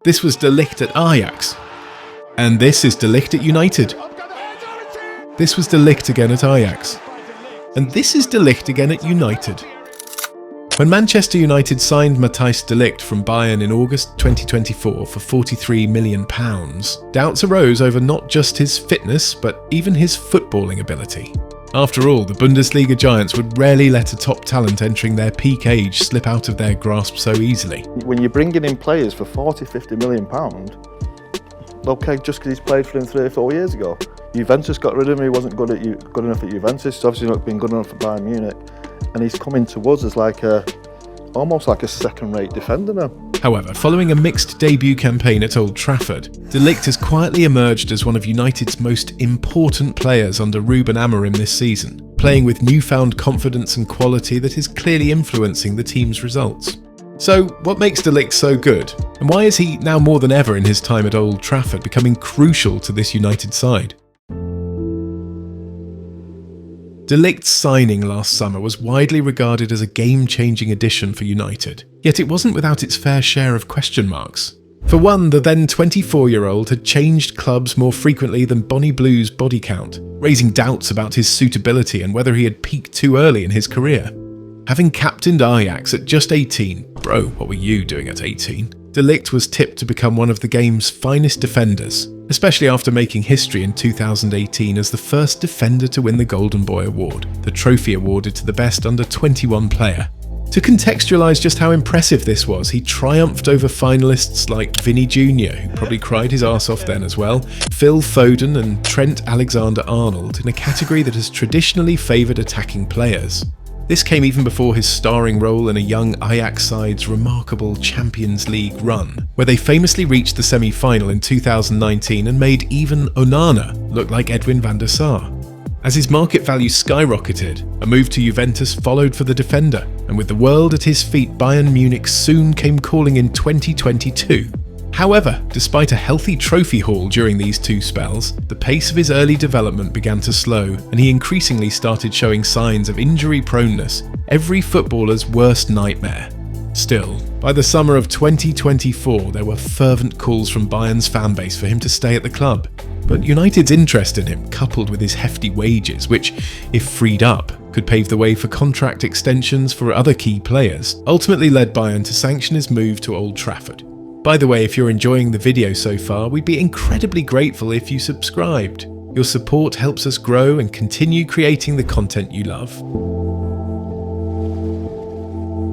This was De Ligt at Ajax. And this is De Ligt at United. This was De Ligt again at Ajax. And this is De Ligt again at United. When Manchester United signed Matthijs de Ligt from Bayern in August 2024 for £43 million, doubts arose over not just his fitness, but even his footballing ability. After all, the Bundesliga giants would rarely let a top talent entering their peak age slip out of their grasp so easily. When you're bringing in players for £40–50 million, okay, just because he's played for him 3 or 4 years ago. Juventus got rid of him, he wasn't good enough at Juventus, he's obviously not been good enough for Bayern Munich. And he's coming to us as almost like a second-rate defender now. However, following a mixed debut campaign at Old Trafford, De Ligt has quietly emerged as one of United's most important players under Ruben Amorim this season, playing with newfound confidence and quality that is clearly influencing the team's results. So, what makes De Ligt so good? And why is he, now more than ever in his time at Old Trafford, becoming crucial to this United side? De Ligt's signing last summer was widely regarded as a game-changing addition for United, yet it wasn't without its fair share of question marks. For one, the then 24-year-old had changed clubs more frequently than Bonnie Blue's body count, raising doubts about his suitability and whether he had peaked too early in his career. Having captained Ajax at just 18, bro, what were you doing at 18? De Ligt was tipped to become one of the game's finest defenders, especially after making history in 2018 as the first defender to win the Golden Boy Award, the trophy awarded to the best under-21 player. To contextualise just how impressive this was, he triumphed over finalists like Vinny Jr., who probably cried his arse off then as well, Phil Foden and Trent Alexander-Arnold in a category that has traditionally favoured attacking players. This came even before his starring role in a young Ajax side's remarkable Champions League run, where they famously reached the semi-final in 2019 and made even Onana look like Edwin van der Sar. As his market value skyrocketed, a move to Juventus followed for the defender, and with the world at his feet, Bayern Munich soon came calling in 2022. However, despite a healthy trophy haul during these two spells, the pace of his early development began to slow, and he increasingly started showing signs of injury proneness, every footballer's worst nightmare. Still, by the summer of 2024, there were fervent calls from Bayern's fanbase for him to stay at the club. But United's interest in him, coupled with his hefty wages, which, if freed up, could pave the way for contract extensions for other key players, ultimately led Bayern to sanction his move to Old Trafford. By the way, if you're enjoying the video so far, we'd be incredibly grateful if you subscribed. Your support helps us grow and continue creating the content you love.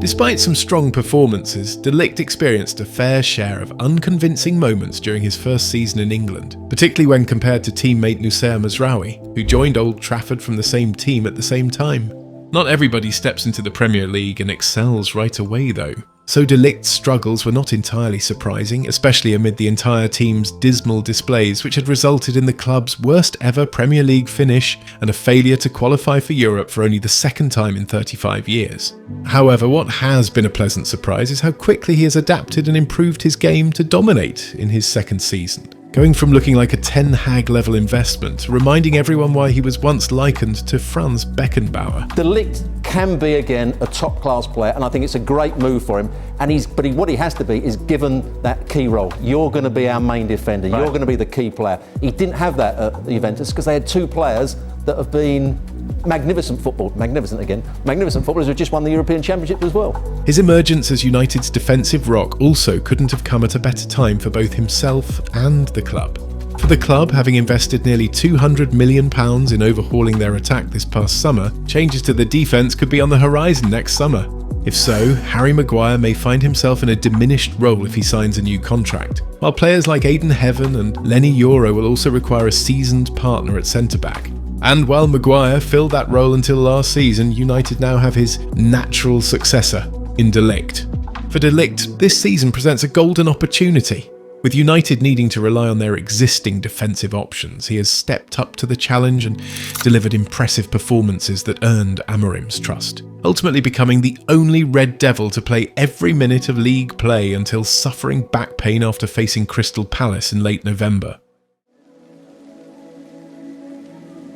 Despite some strong performances, De Ligt experienced a fair share of unconvincing moments during his first season in England, particularly when compared to teammate Noussair Mazraoui, who joined Old Trafford from the same team at the same time. Not everybody steps into the Premier League and excels right away though. So De Ligt's struggles were not entirely surprising, especially amid the entire team's dismal displays, which had resulted in the club's worst ever Premier League finish and a failure to qualify for Europe for only the second time in 35 years. However, what has been a pleasant surprise is how quickly he has adapted and improved his game to dominate in his second season, going from looking like a Ten Hag level investment to reminding everyone why he was once likened to Franz Beckenbauer. De Ligt can be again a top-class player, and I think it's a great move for him. And what he has to be is given that key role. You're going to be our main defender. Right. You're going to be the key player. He didn't have that at Juventus because they had two players that have been magnificent footballers who just won the European Championship as well. His emergence as United's defensive rock also couldn't have come at a better time for both himself and the club. For the club, having invested nearly £200 million in overhauling their attack this past summer, changes to the defence could be on the horizon next summer. If so, Harry Maguire may find himself in a diminished role if he signs a new contract, while players like Aiden Heaven and Lenny Yoro will also require a seasoned partner at centre-back. And while Maguire filled that role until last season, United now have his natural successor in De Ligt. For De Ligt, this season presents a golden opportunity. With United needing to rely on their existing defensive options, he has stepped up to the challenge and delivered impressive performances that earned Amorim's trust, ultimately becoming the only Red Devil to play every minute of league play until suffering back pain after facing Crystal Palace in late November.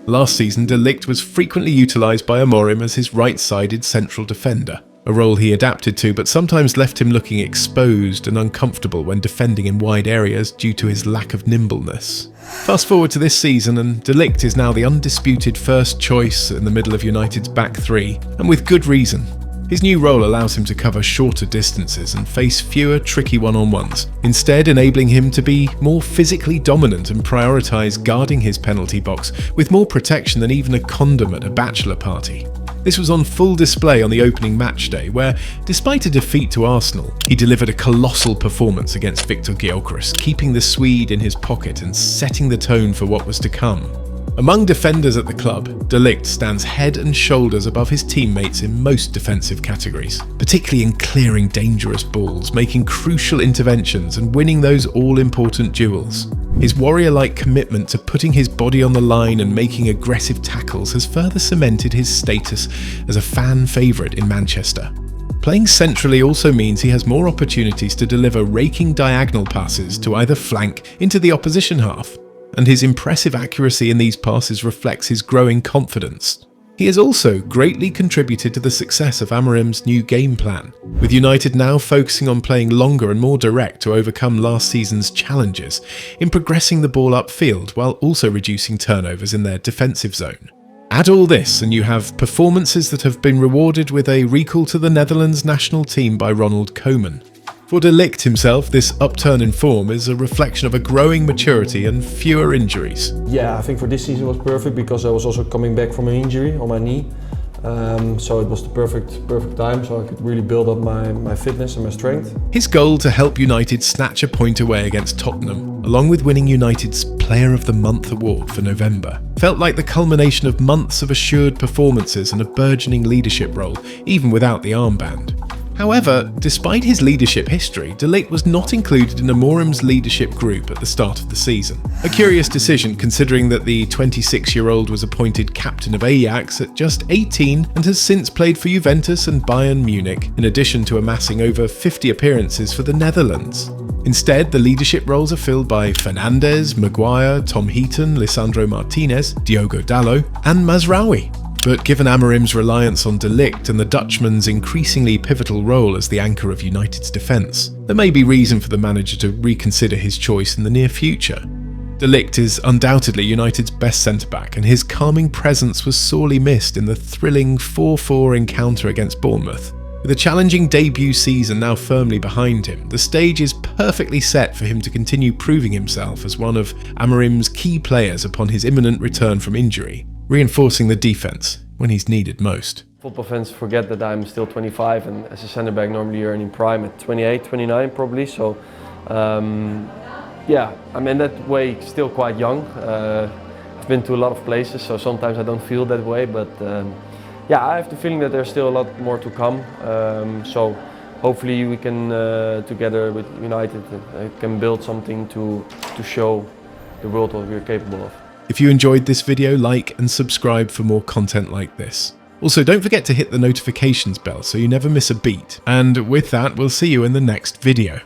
Last season, De Ligt was frequently utilised by Amorim as his right-sided central defender. a role he adapted to but sometimes left him looking exposed and uncomfortable when defending in wide areas due to his lack of nimbleness. Fast forward to this season and De Ligt is now the undisputed first choice in the middle of United's back three, and with good reason. His new role allows him to cover shorter distances and face fewer tricky one-on-ones, instead enabling him to be more physically dominant and prioritise guarding his penalty box with more protection than even a condom at a bachelor party. This was on full display on the opening match day, where, despite a defeat to Arsenal, he delivered a colossal performance against Viktor Gyökeres, keeping the Swede in his pocket and setting the tone for what was to come. Among defenders at the club, De Ligt stands head and shoulders above his teammates in most defensive categories, particularly in clearing dangerous balls, making crucial interventions and winning those all-important duels. His warrior-like commitment to putting his body on the line and making aggressive tackles has further cemented his status as a fan favourite in Manchester. Playing centrally also means he has more opportunities to deliver raking diagonal passes to either flank into the opposition half, and his impressive accuracy in these passes reflects his growing confidence. He has also greatly contributed to the success of Amorim's new game plan, with United now focusing on playing longer and more direct to overcome last season's challenges in progressing the ball upfield while also reducing turnovers in their defensive zone. Add all this and you have performances that have been rewarded with a recall to the Netherlands national team by Ronald Koeman. For De Ligt himself, this upturn in form is a reflection of a growing maturity and fewer injuries. Yeah, I think for this season was perfect because I was also coming back from an injury on my knee. So it was the perfect time, so I could really build up my fitness and my strength. His goal to help United snatch a point away against Tottenham, along with winning United's Player of the Month award for November, felt like the culmination of months of assured performances and a burgeoning leadership role, even without the armband. However, despite his leadership history, De Ligt was not included in Amorim's leadership group at the start of the season. A curious decision considering that the 26-year-old was appointed captain of Ajax at just 18 and has since played for Juventus and Bayern Munich, in addition to amassing over 50 appearances for the Netherlands. Instead, the leadership roles are filled by Fernandes, Maguire, Tom Heaton, Lisandro Martinez, Diogo Dalot, and Mazraoui. But given Amorim's reliance on De Ligt and the Dutchman's increasingly pivotal role as the anchor of United's defence, there may be reason for the manager to reconsider his choice in the near future. De Ligt is undoubtedly United's best centre-back, and his calming presence was sorely missed in the thrilling 4-4 encounter against Bournemouth. With a challenging debut season now firmly behind him, the stage is perfectly set for him to continue proving himself as one of Amorim's key players upon his imminent return from injury, reinforcing the defence when he's needed most. Football fans forget that I'm still 25, and as a centre back normally you're in prime at 28, 29 probably, so yeah, I'm in that way still quite young. I've been to a lot of places, so sometimes I don't feel that way, but yeah, I have the feeling that there's still a lot more to come, so hopefully we can, together with United, can build something to show the world what we're capable of. If you enjoyed this video, like and subscribe for more content like this. Also, don't forget to hit the notifications bell so you never miss a beat. And with that, we'll see you in the next video.